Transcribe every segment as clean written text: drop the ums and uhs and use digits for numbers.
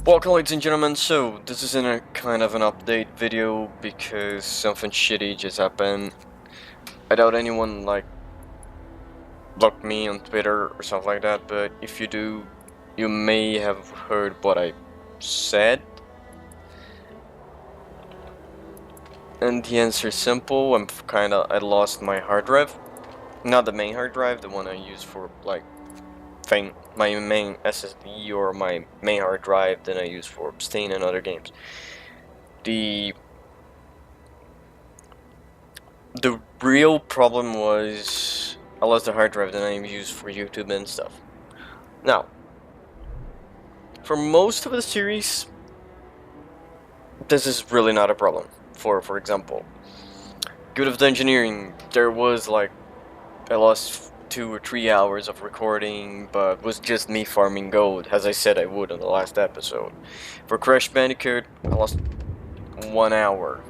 Welcome, ladies and gentlemen. So this is in a kind of an update video because something shitty just happened. I doubt anyone blocked me on Twitter or something like that, but if you do, you may have heard what I said. And the answer is simple. I lost my hard drive. Not the main hard drive, the one I use for my main SSD or my main hard drive that I use for Steam and other games. The real problem was I lost the hard drive that I use for YouTube and stuff. Now, for most of the series, this is really not a problem. For example, Good of the Engineering, there was I lost 2 or 3 hours of recording, but it was just me farming gold, as I said I would on the last episode. For Crash Bandicoot, I lost 1 hour.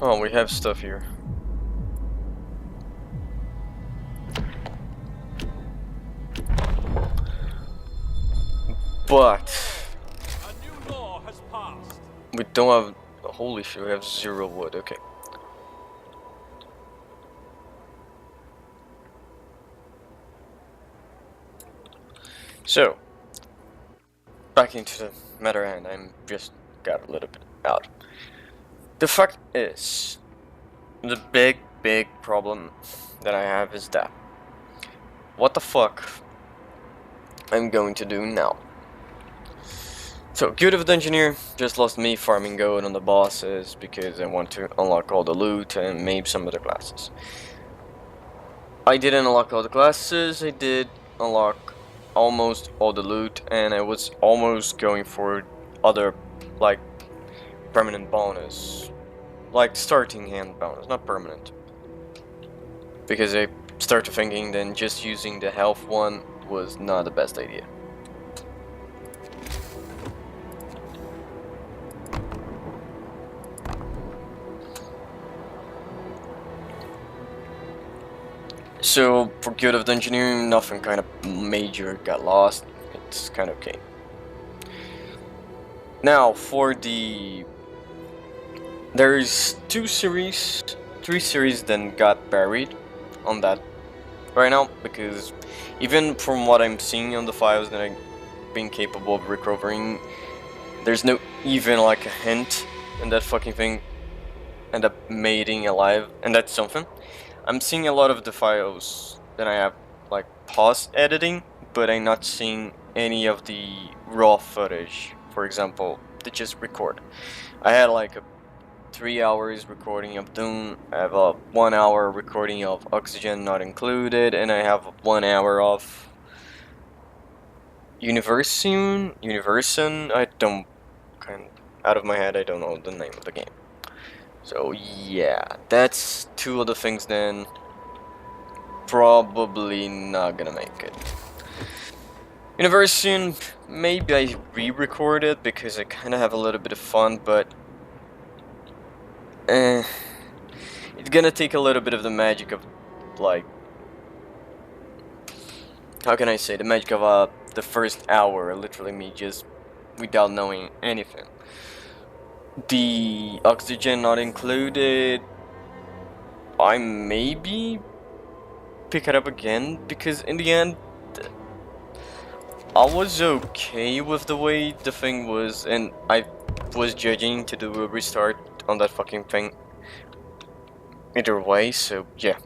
Oh, we have stuff here. But A new law has passed. we don't have. Holy shit, we have 0 wood. Okay. So, back into the matter hand. I'm just got a little bit out. The fact is, the big problem that I have is that what the fuck I'm going to do now. So, Good of the Engineer just lost me farming gold on the bosses because I want to unlock all the loot and maybe some other classes. I didn't unlock all the classes, I did unlock almost all the loot, and I was almost going for other, permanent bonus. Like starting hand bonus, not permanent. Because I started thinking then just using the health one was not the best idea. So, for Good of the Engineering, nothing kind of major got lost. It's kind of okay. Now, for there's 3 series that got buried on that right now, because even from what I'm seeing on the files that I've been capable of recovering, there's no even a hint in that fucking thing end up mating alive, and that's something. I'm seeing a lot of the files that I have pause editing, but I'm not seeing any of the raw footage, for example, to just record. I had a 3 hours recording of Doom, I have a 1 hour recording of Oxygen not included, and I have 1 hour of Universin, I don't, out of my head I don't know the name of the game. So yeah, that's 2 of the things then probably not gonna make it. Universin, maybe I re-record it because I kinda have a little bit of fun, but it's gonna take a little bit of the magic of how can I say, the magic of the first hour, literally me just without knowing anything. The Oxygen not included, I maybe pick it up again, because in the end I was okay with the way the thing was, and I was judging to do a restart on that fucking thing either way, so yeah,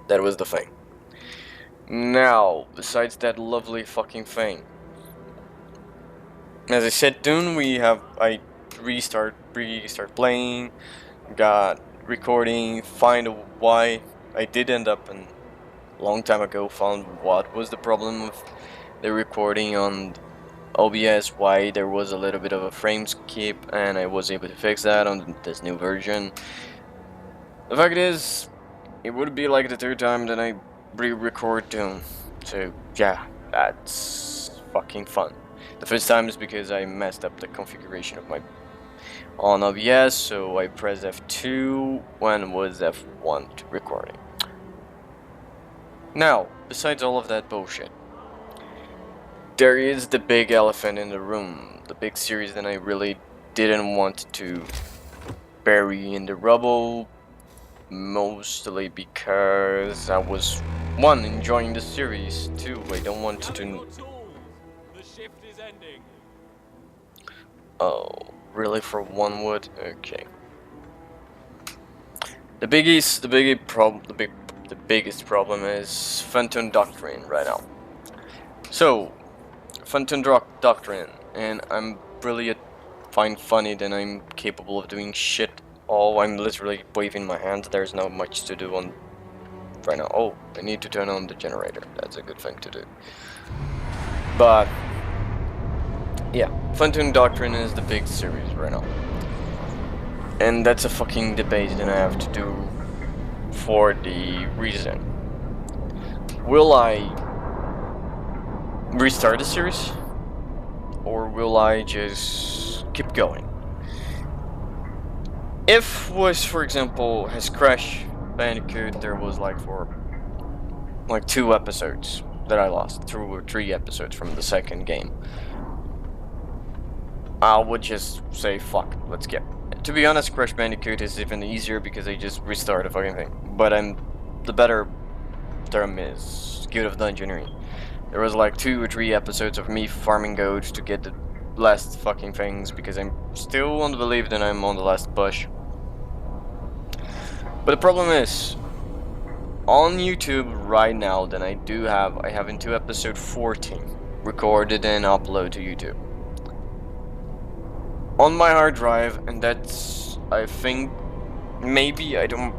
that was the thing. Now, besides that lovely fucking thing, as I said, Dune, I restart playing, got recording, find why I did end up in long time ago, found what was the problem with the recording on OBS, why there was a little bit of a frame skip, and I was able to fix that on this new version. The fact is, it would be like the 3rd time that I re-record Doom, so yeah, that's fucking fun. The first time is because I messed up the configuration of my on OBS, so I press F2 when was F1 recording. Now, besides all of that bullshit, there is the big elephant in the room, the big series that I really didn't want to bury in the rubble, mostly because I was, one, enjoying the series, two, I don't want to... The shift is ending. Oh, really, for one wood? Okay. The biggest problem is Phantom Doctrine right now. So, Phantom Doctrine, and I'm really find funny that I'm capable of doing shit. Oh, I'm literally waving my hands. There's not much to do on right now. Oh, I need to turn on the generator. That's a good thing to do. But yeah, Phantom Doctrine is the big series right now, and that's a fucking debate that I have to do for the reason: will I restart the series, or will I just keep going? If was, for example, has Crash Bandicoot, there was like 2 episodes that I lost, 2 or 3 episodes from the second game, I would just say fuck, let's get. To be honest, Crash Bandicoot is even easier because I just restart the fucking thing. But the better term is Guild of Dungeoneering. There was like 2 or 3 episodes of me farming goats to get the last fucking things because I'm still on the belief that I'm on the last bush. But the problem is, on YouTube right now, that I have into episode 14 recorded and uploaded to YouTube on my hard drive, and that's, I think, maybe I don't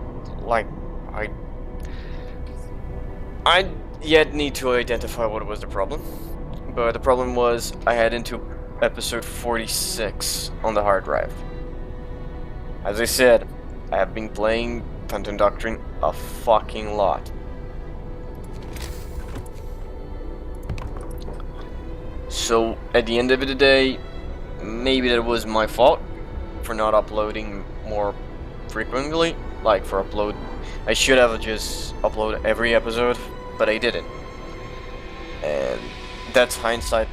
like, I yet need to identify what was the problem, but the problem was I had into episode 46 on the hard drive. As I said, I have been playing Phantom Doctrine a fucking lot. So at the end of the day, maybe that was my fault for not uploading more frequently. Like for upload, I should have just uploaded every episode, but I didn't. And that's hindsight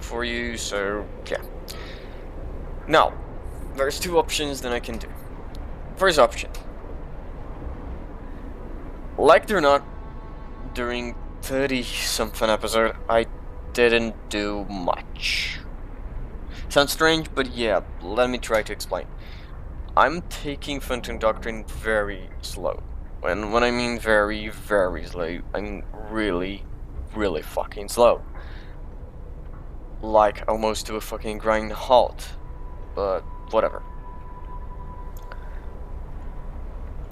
for you, so yeah. Now, there's 2 options that I can do. First option. Like it or not, during 30-something episode, I didn't do much. Sounds strange, but yeah, let me try to explain. I'm taking Phantom Doctrine very slow. When I mean very, very slow, I'm really, really fucking slow. Like, almost to a fucking grind halt. But, whatever.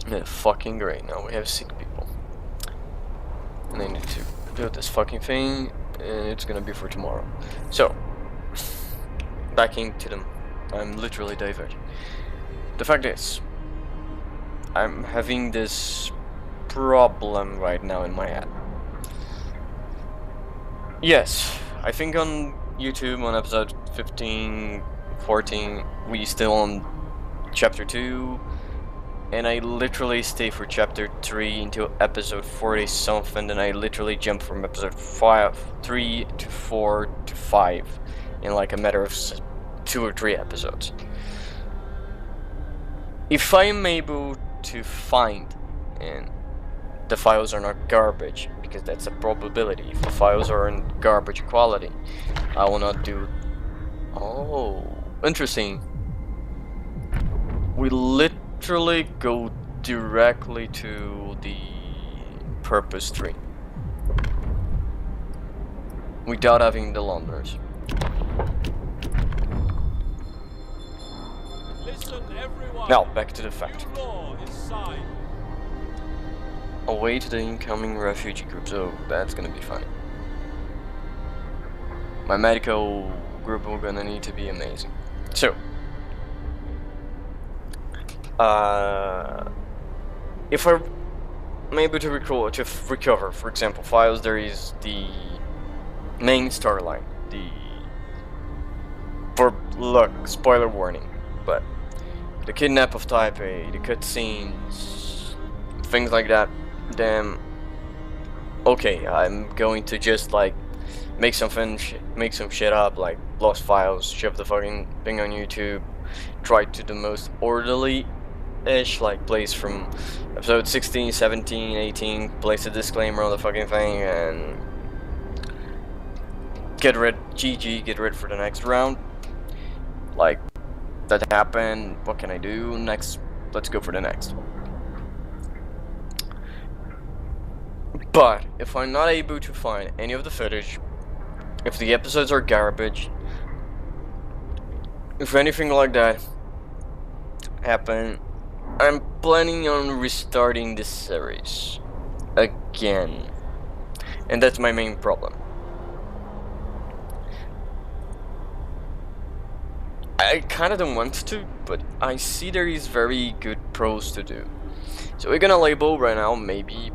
Yeah, fucking great, now we have sick people. And I need to build this fucking thing, and it's gonna be for tomorrow. So, backing to them. I'm literally diverging. The fact is, I'm having this problem right now in my head. Yes, I think on YouTube, on episode 15, 14, we still on chapter 2, and I literally stay for chapter 3 until episode 40 something, and I literally jump from episode 3 to 4 to 5 in like a matter of 2 or 3 episodes. If I'm able to find, and the files are not garbage, because that's a probability, if the files are in garbage quality, I will not do. Oh, interesting. We literally go directly to the purpose tree without having the launderers. Listen, everyone. Now, back to the fact. New law is signed. Away to the incoming refugee groups. Oh, that's gonna be funny. My medical group are gonna need to be amazing. So, if I'm able to recover, for example, files, there is the main storyline. Look, spoiler warning, but the kidnap of Taipei, the cutscenes, things like that, then okay, I'm going to just like make some shit up, like lost files, shove the fucking thing on YouTube, try to the most orderly-ish, like place from episode 16, 17, 18, place a disclaimer on the fucking thing, and get rid for the next round. Like, that happened, what can I do next? Let's go for the next one. But if I'm not able to find any of the footage, if the episodes are garbage, if anything like that happen, I'm planning on restarting this series again, and that's my main problem. I kinda don't want to, but I see there is very good pros to do. So we're gonna label right now maybe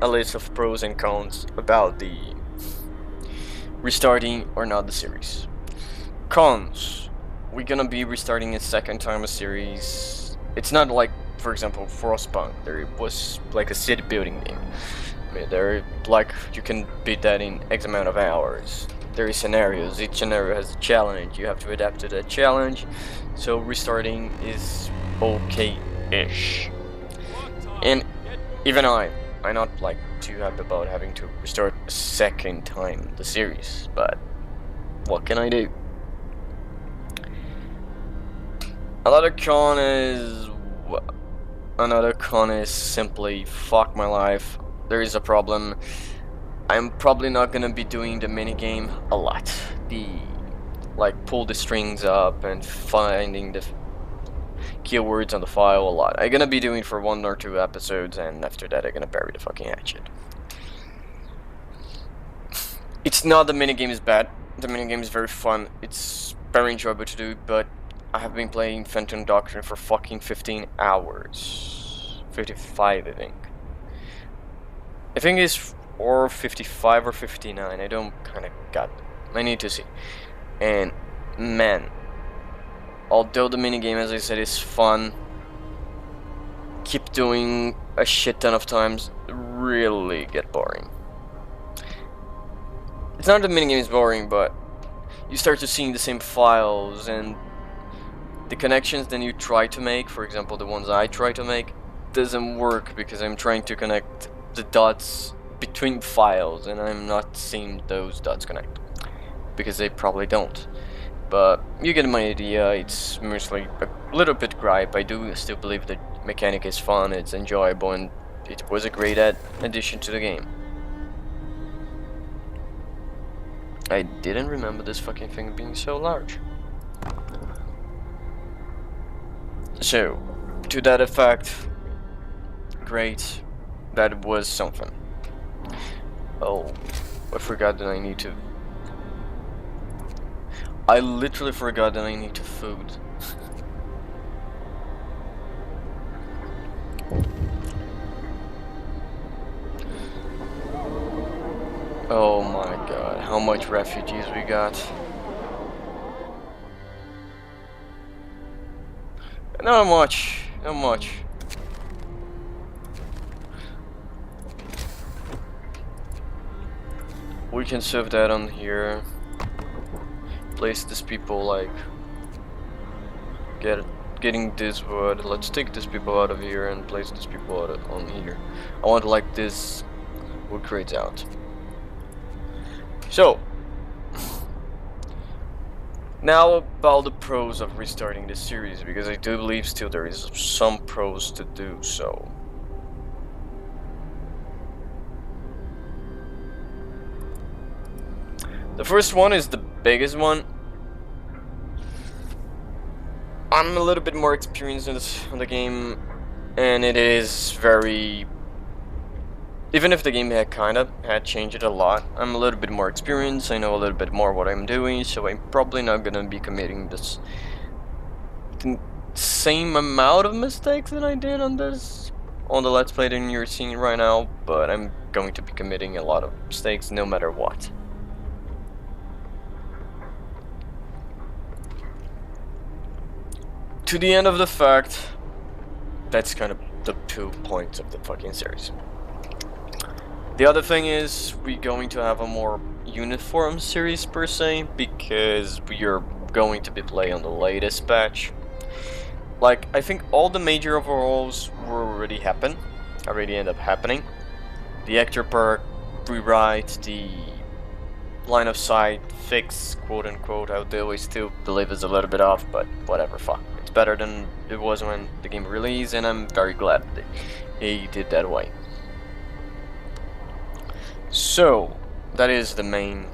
a list of pros and cons about the restarting or not the series. Cons: we're gonna be restarting a second time a series. It's not like, for example, Frostpunk. There was like a city building game. I mean, there, like, you can beat that in X amount of hours. There is scenarios. Each scenario has a challenge. You have to adapt to that challenge. So restarting is okay-ish. And even I'm not like too happy about having to restart a second time the series, but what can I do? Another con is simply fuck my life. There is a problem. I'm probably not gonna be doing the minigame a lot. Like pull the strings up and finding the keywords on the file a lot. I'm gonna be doing for 1 or 2 episodes, and after that I'm gonna bury the fucking hatchet. It's not the minigame is bad. The minigame is very fun. It's very enjoyable to do, but I have been playing Phantom Doctrine for fucking 15 hours. 55, I think. I think it's or 55 or 59. I don't kinda got it. I need to see. And man, although the minigame, as I said, is fun, keep doing a shit ton of times, really get boring. It's not that the minigame is boring, but you start to seeing the same files, and the connections that you try to make, for example the ones I try to make, doesn't work because I'm trying to connect the dots between files and I'm not seeing those dots connect, because they probably don't. But you get my idea. It's mostly a little bit gripe. I do still believe the mechanic is fun, it's enjoyable, and it was a great addition to the game. I didn't remember this fucking thing being so large. So, to that effect, great, that was something. Oh, I forgot that I need to... I literally forgot that I need to food. Oh my god, how much refugees we got. Not much, not much. We can serve that on here. Place these people like getting this wood. Let's take these people out of here and place these people out on here. I want like this wood crates out. So now about the pros of restarting this series, because I do believe still there is some pros to do so. The first one is the biggest one. I'm a little bit more experienced in the game, and it is very... Even if the game had changed it a lot, I'm a little bit more experienced, I know a little bit more what I'm doing, so I'm probably not gonna be committing the same amount of mistakes that I did on the Let's Play that you're seeing right now, but I'm going to be committing a lot of mistakes no matter what. to the end of the fact, that's kind of the 2 points of the fucking series. The other thing is we're going to have a more uniform series per se, because we are going to be playing on the latest patch. Like, I think all the major overhauls were already end up happening. The actor perk rewrite, the line of sight fix, quote unquote, although I still believe it's a little bit off, but whatever, fuck. It's better than it was when the game released, and I'm very glad that he did that way. So, that is the main.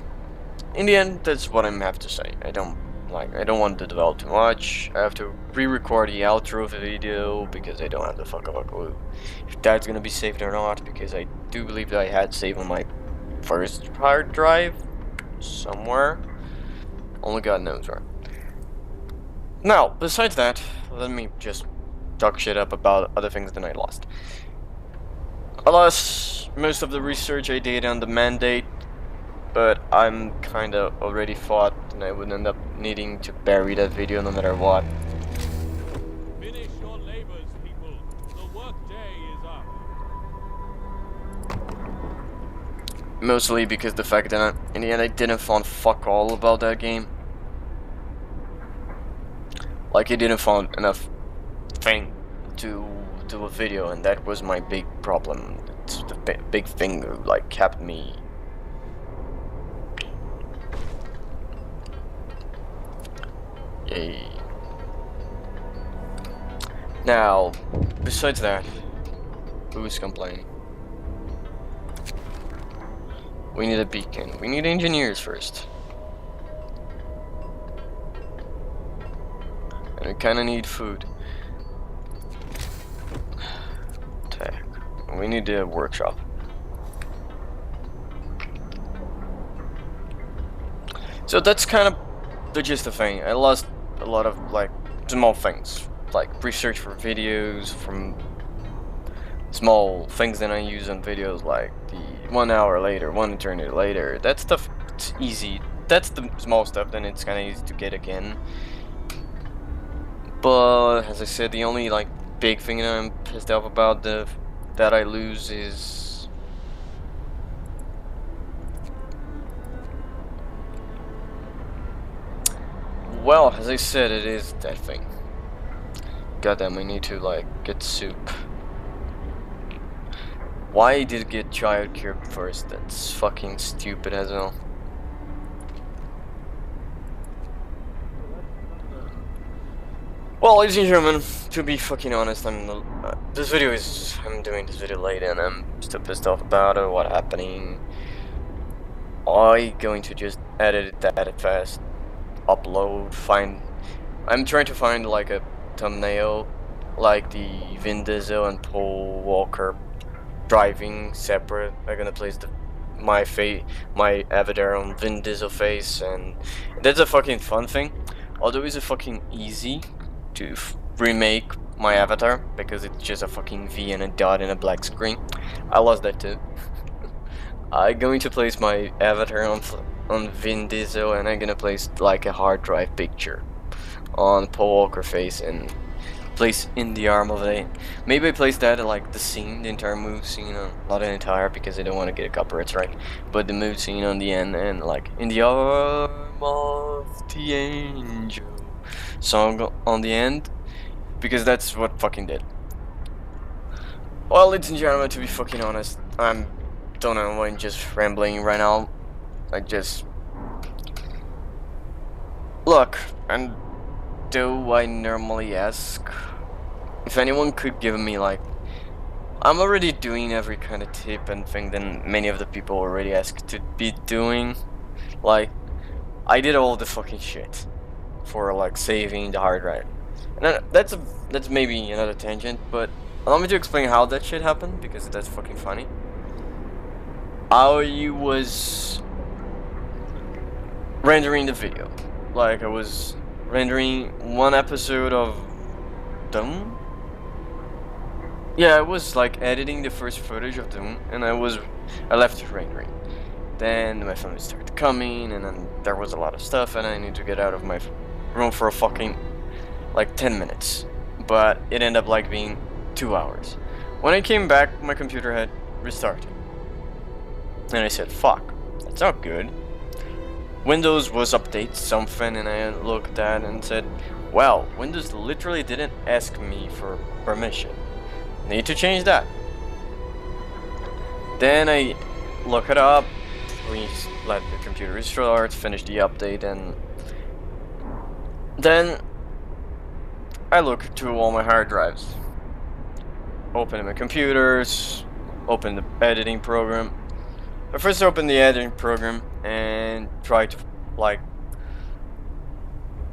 In the end, that's what I have to say. I don't want to develop too much. I have to re-record the outro of the video because I don't have the fuck of a clue if that's gonna be saved or not, because I do believe that I had saved on my first hard drive somewhere. Only God knows where. Now, besides that, let me just talk shit up about other things that I lost. I lost most of the research I did on the mandate, but I'm kinda already thought and I would end up needing to bury that video no matter what. Finish your labors, people. The work day is up. Mostly because the fact that in the end I didn't find fuck all about that game. Like, I didn't find enough thing to do a video, and that was my big problem. It's the big thing that, like, kept me. Yay. Now, besides that, who's complaining? We need a beacon. We need engineers first. And we kinda need food. Tech. We need a workshop. So that's kind of the gist of the thing. I lost a lot of, like, small things. Like, research for videos, from small things that I use on videos, like the 1 hour later, 1 eternity later. That stuff, it's easy. That's the small stuff, then it's kinda easy to get again. But as I said, the only, like, big thing that I'm pissed off about that I lose is well, as I said, it is that thing. Goddamn, I need to, like, get soup. Why did it get childcare first? That's fucking stupid as well. Well, ladies and gentlemen, to be fucking honest, I'm doing this video late and I'm still pissed off about it, what happening. I'm going to just edit that fast, upload, I'm trying to find, like, a thumbnail, like the Vin Diesel and Paul Walker driving separate. I'm gonna place my avatar on Vin Diesel face, and that's a fucking fun thing. Although it's a fucking easy to remake my avatar because it's just a fucking V and a dot in a black screen. I lost that too. I'm going to place my avatar on Vin Diesel, and I'm gonna place, like, a hard drive picture on Paul Walker face and place in the arm of it. Maybe I place that, like, the entire move scene, not the entire because I don't want to get a copyright strike, but the move scene on the end, and, like, in the arm of the angel song on the end, because that's what fucking did. Well, ladies and gentlemen, to be fucking honest, I'm just rambling right now. Look, and do I normally ask if anyone could give me, like, I'm already doing every kind of tip and thing that many of the people already asked to be doing. Like, I did all the fucking shit for, like, saving the hard drive. And that's maybe another tangent, but allow me to explain how that shit happened, because that's fucking funny. I was rendering the video. Like, I was rendering one episode of Doom. Yeah, I was, like, editing the first footage of Doom, and I left it rendering. Then my family started coming, and then there was a lot of stuff, and I need to get out of my room for a fucking like 10 minutes, but it ended up like being 2 hours. When I came back, my computer had restarted. And I said, fuck, that's not good. Windows was update something, and I looked at that and said, well, Windows literally didn't ask me for permission. Need to change that. Then I look it up, we let the computer restart, finish the update, and then I look through all my hard drives. Open my computers, open the editing program. I first opened the editing program and try to like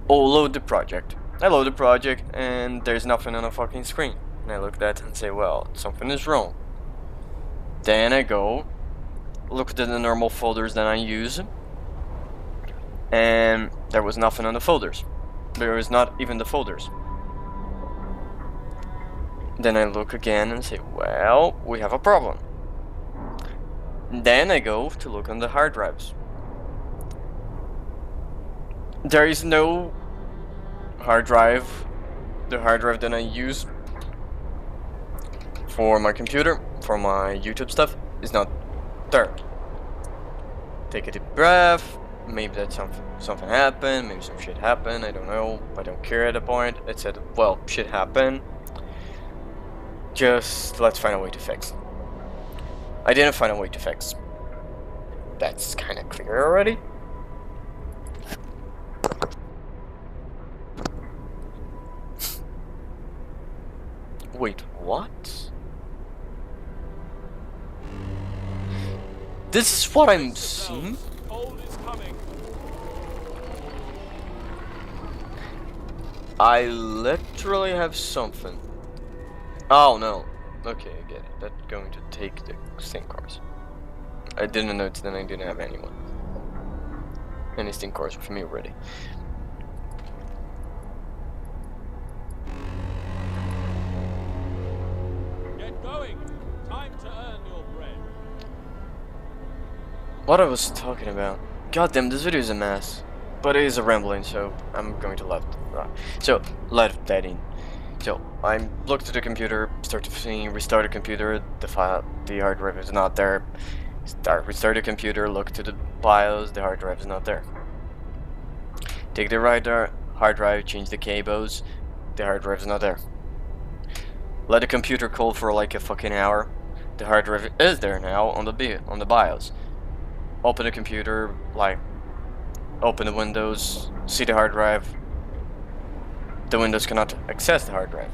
load the project. I load the project and there's nothing on the fucking screen. And I look at that and say, well, something is wrong. Then I go look at the normal folders that I use, and there was nothing on the folders. There was not even the folders. Then I look again and say, well, we have a problem. Then I go to look on the hard drives. There is no hard drive. The hard drive that I use for my computer, for my YouTube stuff, is not there. Take a deep breath. Maybe that something happened. Maybe some shit happened. I don't know. I don't care at the point. I said, well, shit happened. Just let's find a way to fix. I didn't find a way to fix. That's kind of clear already. Wait, what? This is what I'm seeing? Cold is coming. I literally have something. Oh no. Okay, I get it. That's going to take the stink cars. I didn't notice that I didn't have anyone. Any stink cars for me already. Get going. Time to earn your bread. What I was talking about. God damn, this video is a mess. But it is a rambling, so I'm going to let that in. So I looked at the computer, start to see, restart the computer, the hard drive is not there. Restart the computer, look to the BIOS, the hard drive is not there. Take the hard drive, change the cables, the hard drive is not there. Let the computer cool for like a fucking hour. The hard drive is there now on the BIOS. Open the computer, like open the Windows, see the hard drive. The Windows cannot access the hard drive.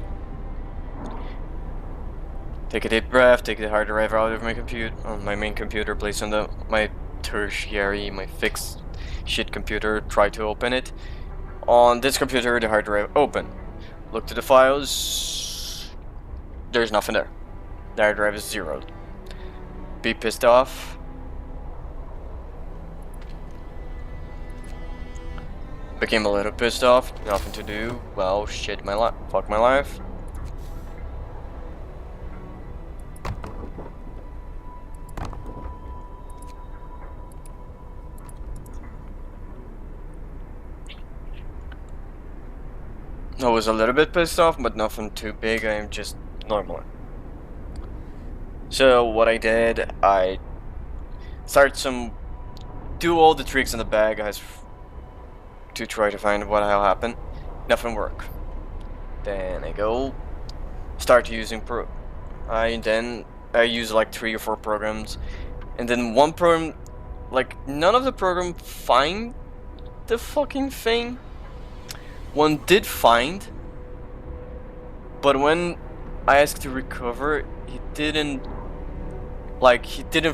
Take a deep breath, take the hard drive out of my computer, on my main computer, place on my tertiary, my fixed shit computer, try to open it. On this computer, the hard drive open. Look to the files, there's nothing there. The hard drive is zeroed. Be pissed off. Became a little pissed off, nothing to do. Well, shit my life, fuck my life. I was a little bit pissed off, but nothing too big. I am just normal. So what I did, I started do all the tricks in the bag as to try to find what the hell happened. Nothing worked. Then I go start using I use like 3 or 4 programs, and then one program, like none of the program find the fucking thing. One did find, but when I asked to recover, he didn't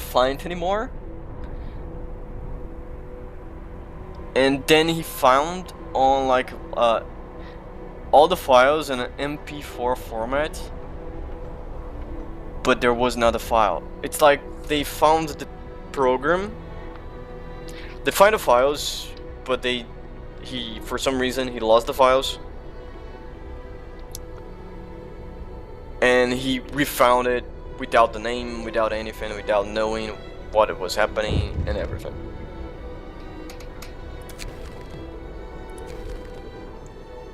find anymore. And then he found on like all the files in an MP4 format, but there was not a file. It's like they found the program, they find the files, but for some reason he lost the files, and he refound it without the name, without anything, without knowing what it was happening and everything.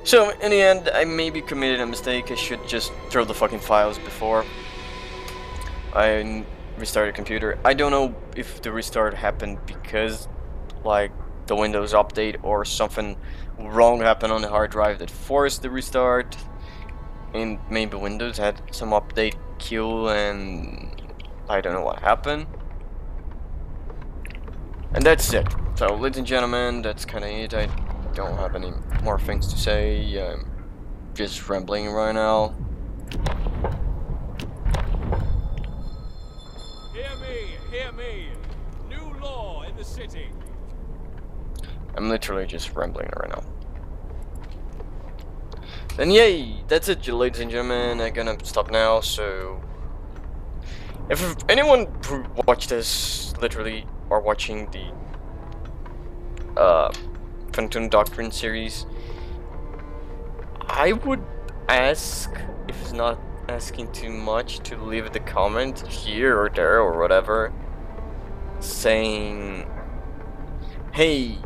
So in the end, I maybe committed a mistake. I should just throw the fucking files before I restarted the computer. I don't know if the restart happened because like the Windows update or something wrong happened on the hard drive that forced the restart, and maybe Windows had some update queue and I don't know what happened. And that's it. So ladies and gentlemen, that's kinda it. I don't have any more things to say. I'm just rambling right now. Hear me! New law in the city. I'm literally just rambling right now. Then yay! That's it, ladies and gentlemen. I'm gonna stop now, so if anyone who watched this literally are watching the Phantom Doctrine series, I would ask, if it's not asking too much, to leave the comment here or there or whatever saying, hey,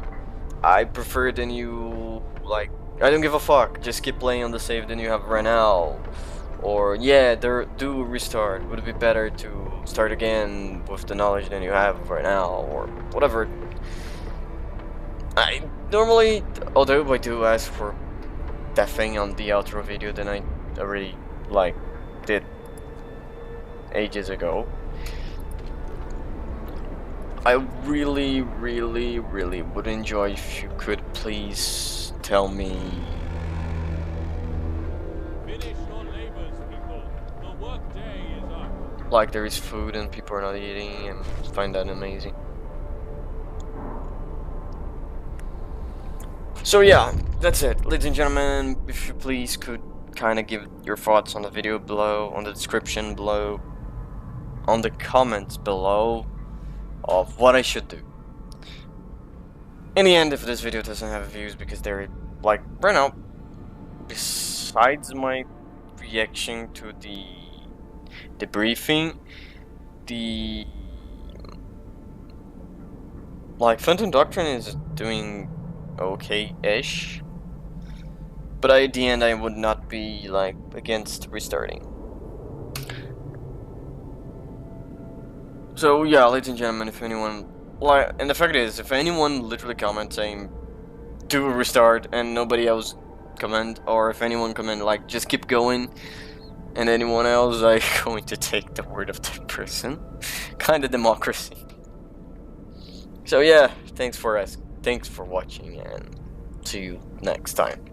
I prefer the new, like, I don't give a fuck, just keep playing on the save than you have right now, or yeah, do a restart, would it be better to start again with the knowledge than you have right now, or whatever. I normally, although I do ask for that thing on the outro video that I already like did ages ago, I really would enjoy if you could please tell me Finish your labors, people. The work day is up. like there is food and people are not eating, and find that amazing. So yeah, that's it, ladies and gentlemen. If you please could kind of give your thoughts on the video below, on the description below, on the comments below of what I should do. In the end, if this video doesn't have views because they're like right now, besides my reaction to the briefing, the like Phantom Doctrine is doing okay-ish, but at the end I would not be like against restarting. So yeah, ladies and gentlemen, if anyone like, and the fact is, if anyone literally comments saying do a restart and nobody else comment, or if anyone comment like just keep going, and anyone else, I'm going to take the word of that person. Kind of democracy. So yeah, thanks for watching, and see you next time.